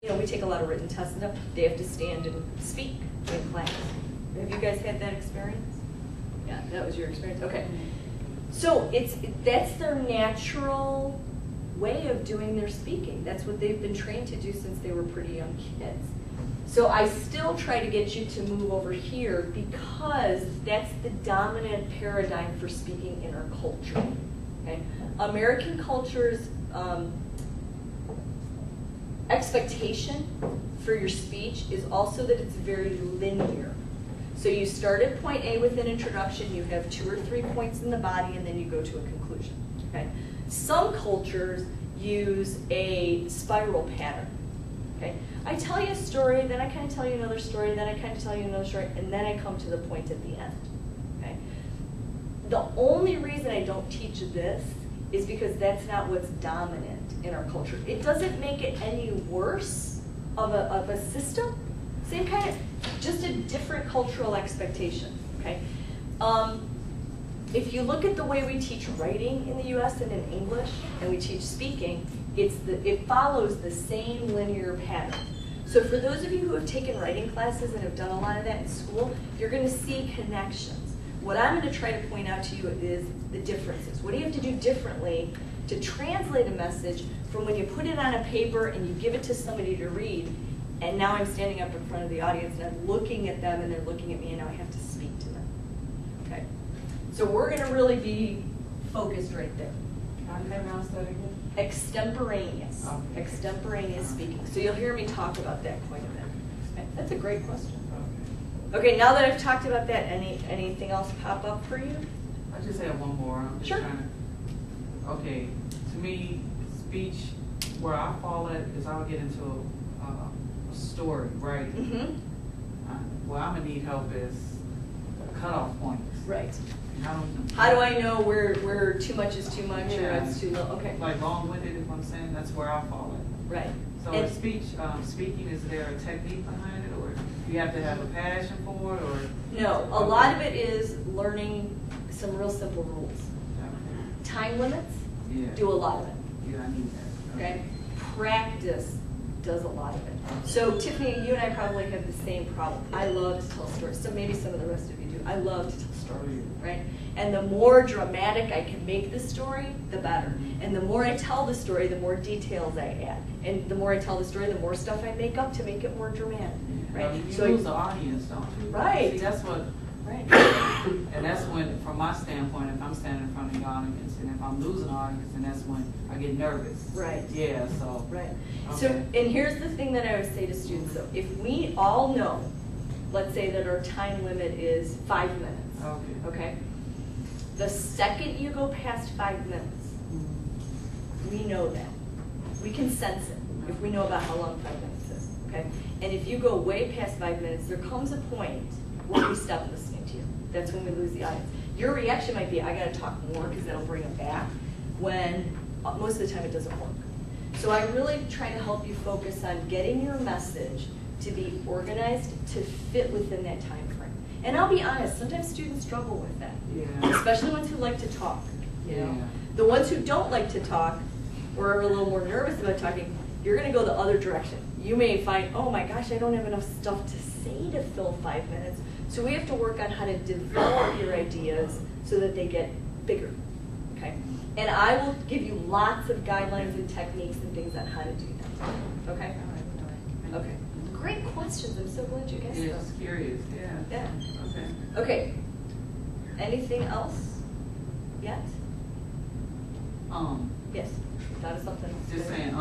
You know, we take a lot of written tests and stuff. They have to stand and speak in class. Have you guys had that experience? Yeah, that was your experience. Okay. So that's their natural way of doing their speaking. That's what they've been trained to do since they were pretty young kids. So I still try to get you to move over here because that's the dominant paradigm for speaking in our culture. Okay? American culture's expectation for your speech is also that it's very linear. So you start at point A with an introduction, you have 2 or 3 points in the body, and then you go to a conclusion. Okay? Some cultures use a spiral pattern. Okay? I tell you a story, then I kind of tell you another story, then I kind of tell you another story, and then I come to the point at the end. Okay? The only reason I don't teach this is because that's not what's dominant in our culture. It doesn't make it any worse of a system. Same kind of, just a different cultural expectation. Okay. If you look at the way we teach writing in the U.S. and in English, and we teach speaking, it follows the same linear pattern. So for those of you who have taken writing classes and have done a lot of that in school, you're going to see connections. What I'm going to try to point out to you is the differences. What do you have to do differently to translate a message from when you put it on a paper and you give it to somebody to read, and now I'm standing up in front of the audience and I'm looking at them and they're looking at me and now I have to speak to them. Okay? So we're going to really be focused right there. Can I pronounce that again? Extemporaneous. Okay. Extemporaneous speaking. So you'll hear me talk about that quite a bit. Okay? That's a great question. Okay, now that I've talked about that, anything else pop up for you? I just have one more. I'm just Sure. trying to, okay, to me, speech, where I fall at is I'll get into a story, right? Mm-hmm. Where I'm going to need help is cutoff points. Right. And How do I know where too much is too much or Yeah. it's too little? Okay. Like long-winded, if I'm saying, that's where I fall at. Right. So And- in speaking, is there a technique behind it, or you have to have a passion for it, or? No, a lot of it is learning some real simple rules. Okay. Time limits Yeah. do a lot of it. Yeah, I need that. Okay? Practice does a lot of it. So Tiffany, you and I probably have the same problem. I love to tell stories. So maybe some of the rest of you do. I love to tell stories, right? And the more dramatic I can make the story, the better. And the more I tell the story, the more details I add. And the more I tell the story, the more stuff I make up to make it more dramatic, right? You So lose the audience, don't you? Right. See, that's what, right. and that's when, from my standpoint, if I'm standing in front of the audience, and if I'm losing the audience, then that's when I get nervous. Right. Yeah, so. Right. Okay. So, and here's the thing that I would say to students though. If we all know, let's say that our time limit is 5 minutes. Okay. Okay? The second you go past 5 minutes, we know that. We can sense it if we know about how long 5 minutes is. Okay? And if you go way past 5 minutes, there comes a point where we stop listening to you. That's when we lose the audience. Your reaction might be, I gotta talk more because that'll bring them back, when most of the time it doesn't work. So I really try to help you focus on getting your message to be organized to fit within that time frame. And I'll be honest, sometimes students struggle with that. Yeah. Especially ones who like to talk, you know. Yeah. The ones who don't like to talk or are a little more nervous about talking, you're gonna go the other direction. You may find, oh my gosh, I don't have enough stuff to say to fill 5 minutes. So we have to work on how to develop your ideas so that they get bigger, okay? And I will give you lots of guidelines and techniques and things on how to do that, okay? Okay. Great questions. I'm so glad you guys Yeah, them. just curious, yeah. Yeah. Okay. Okay. Anything else yet? Yes. Thought of something. Just saying,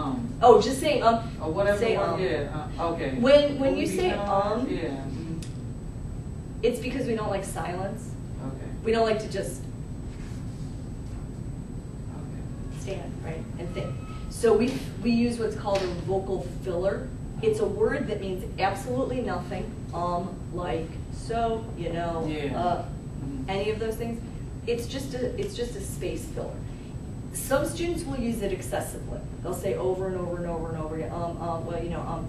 Oh, just saying or whatever, say, yeah, okay. When you Will say be done? Yeah. it's because we don't like silence. Okay. We don't like to just Okay. stand, right, and think. So we use what's called a vocal filler. It's a word that means absolutely nothing, like, so, you know, Yeah. any of those things. It's just a space filler. Some students will use it excessively. They'll say over and over and over and over again, well, you know,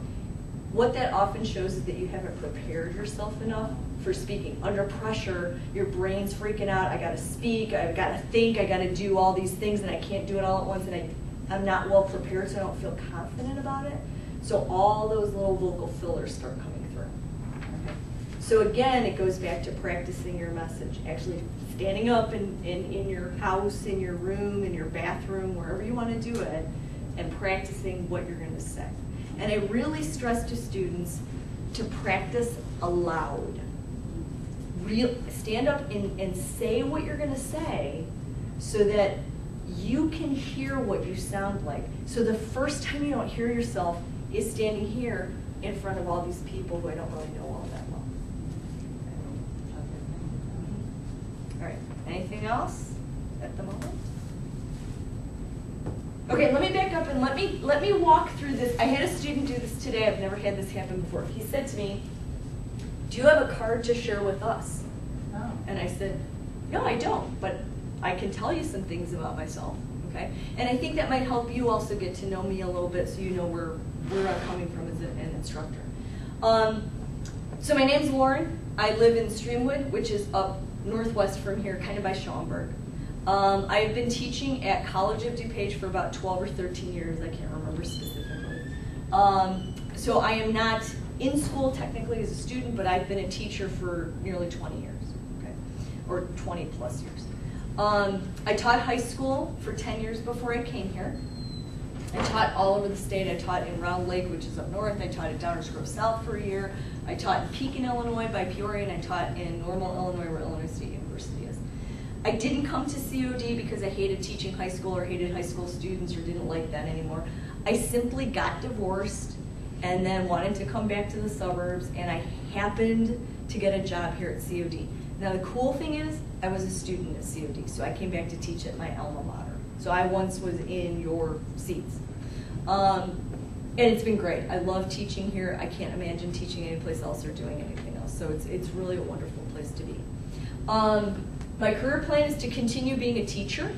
what that often shows is that you haven't prepared yourself enough for speaking. Under pressure, your brain's freaking out. I gotta speak, I've gotta think, I gotta do all these things, and I can't do it all at once, and I'm not well prepared, so I don't feel confident about it. So all those little vocal fillers start coming through. Okay. So again, it goes back to practicing your message, actually standing up in your house, in your room, in your bathroom, wherever you want to do it, and practicing what you're going to say. And I really stress to students to practice aloud. Stand up and say what you're going to say so that you can hear what you sound like. So the first time you don't hear yourself is standing here in front of all these people who I don't really know all that well. All right, anything else at the moment? Okay, let me back up and let me walk through this. I had a student do this today. I've never had this happen before. He said to me, "Do you have a card to share with us?" No. And I said, "No, I don't, but I can tell you some things about myself." Okay, and I think that might help you also get to know me a little bit, so you know where I'm coming from as an instructor. So my name's Lauren. I live in Streamwood, which is up northwest from here, kind of by Schaumburg. I've been teaching at College of DuPage for about 12 or 13 years. I can't remember specifically. So I am not in school technically as a student, but I've been a teacher for nearly 20 years, okay, or 20 plus years. I taught high school for 10 years before I came here. I taught all over the state. I taught in Round Lake, which is up north. I taught at Downers Grove South for a year. I taught in Pekin, Illinois by Peoria, and I taught in Normal, Illinois, where Illinois State University is. I didn't come to COD because I hated teaching high school or hated high school students or didn't like that anymore. I simply got divorced and then wanted to come back to the suburbs, and I happened to get a job here at COD. Now the cool thing is, I was a student at COD, so I came back to teach at my alma mater. So I once was in your seats. And it's been great. I love teaching here. I can't imagine teaching anyplace else or doing anything else. So it's really a wonderful place to be. My career plan is to continue being a teacher.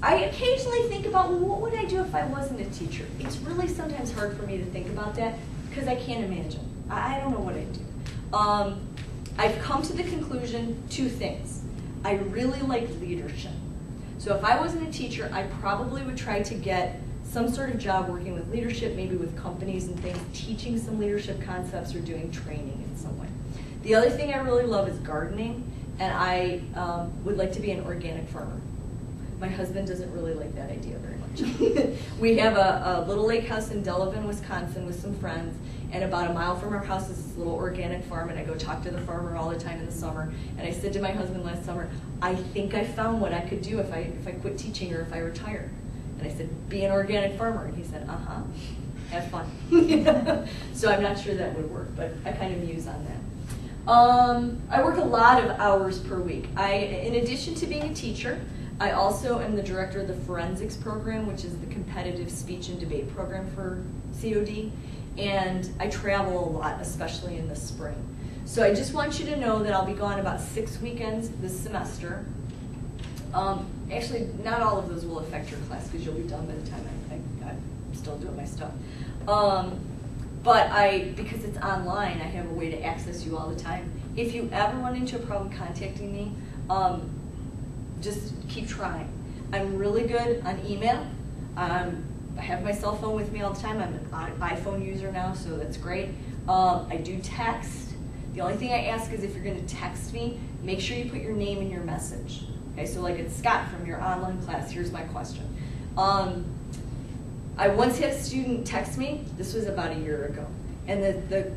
I occasionally think about, well, what would I do if I wasn't a teacher? It's really sometimes hard for me to think about that because I can't imagine. I don't know what I'd do. I've come to the conclusion, two things. I really like leadership. So if I wasn't a teacher, I probably would try to get some sort of job working with leadership, maybe with companies and things, teaching some leadership concepts or doing training in some way. The other thing I really love is gardening, and I would like to be an organic farmer. My husband doesn't really like that idea very much. We have a little lake house in Delavan, Wisconsin with some friends, and about a mile from our house is this little organic farm, and I go talk to the farmer all the time in the summer. And I said to my husband last summer, I think I found what I could do if I quit teaching or if I retired. And I said, be an organic farmer. And he said, uh-huh, have fun. So I'm not sure that would work, but I kind of muse on that. I work a lot of hours per week. In addition to being a teacher, I also am the director of the forensics program, which is the competitive speech and debate program for COD. And I travel a lot, especially in the spring. So I just want you to know that I'll be gone about 6 weekends this semester. Actually, not all of those will affect your class because you'll be done by the time I'm still doing my stuff. But because it's online, I have a way to access you all the time. If you ever run into a problem contacting me, just keep trying. I'm really good on email. I have my cell phone with me all the time. I'm an iPhone user now, so that's great. I do text. The only thing I ask is if you're going to text me, make sure you put your name in your message. Okay, so like it's Scott from your online class, here's my question. I once had a student text me, this was about a year ago, and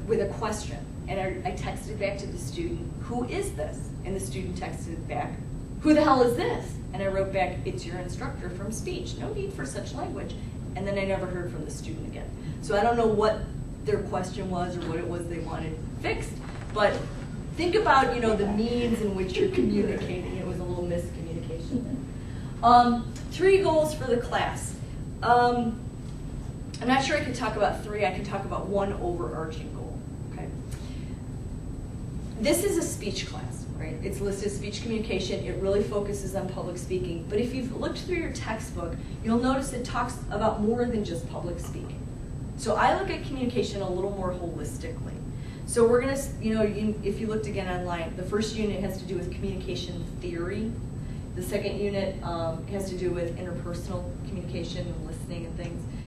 with a question. And I texted back to the student, who is this? And the student texted back, who the hell is this? And I wrote back, it's your instructor from speech. No need for such language. And then I never heard from the student again. So I don't know what their question was or what it was they wanted fixed, but think about, the means in which you're communicating. It was a little miscommunication there. 3 goals for the class. I'm not sure I can talk about 3. I can talk about 1 overarching goal. Okay. This is a speech class, right? It's listed as speech communication. It really focuses on public speaking. But if you've looked through your textbook, you'll notice it talks about more than just public speaking. So I look at communication a little more holistically. So we're going to, if you looked again online, the first unit has to do with communication theory. The second unit has to do with interpersonal communication and listening and things.